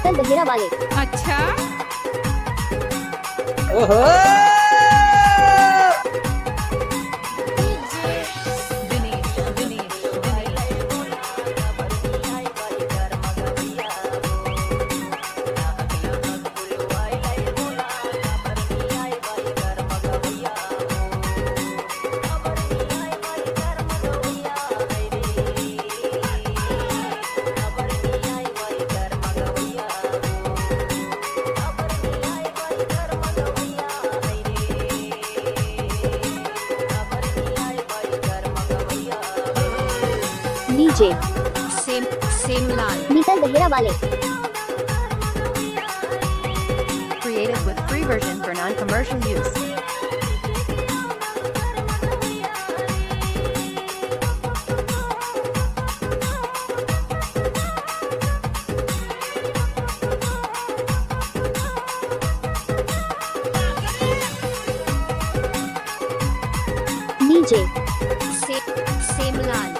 निकल बहेरा वाले। अच्छा। ओहो डीजे Semlal. निकल बहेरा वाले। Created with free version for non-commercial use. DJ Semlal.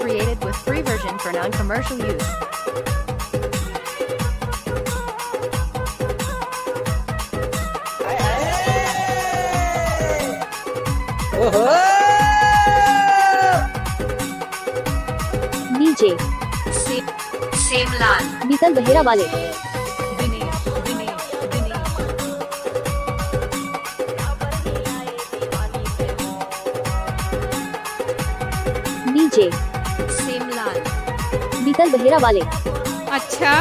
Created with free version for non-commercial use. ओहो डीजे Semlal. निकल बहेरा वाले। DJ Semlal. निकल बहेरा वाले। अच्छा।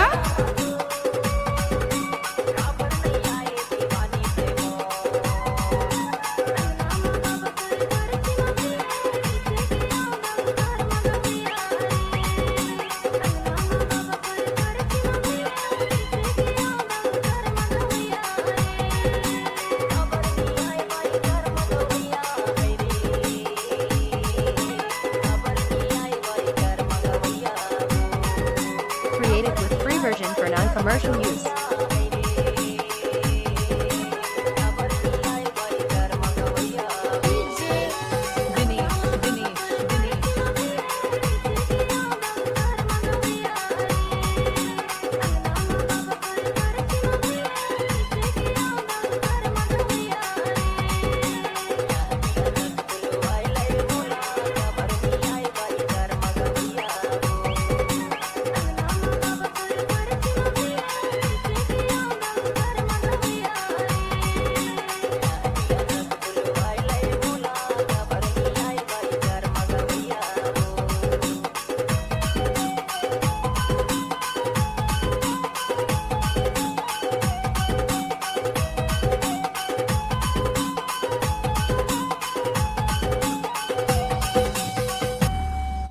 Created with free version for non-commercial use.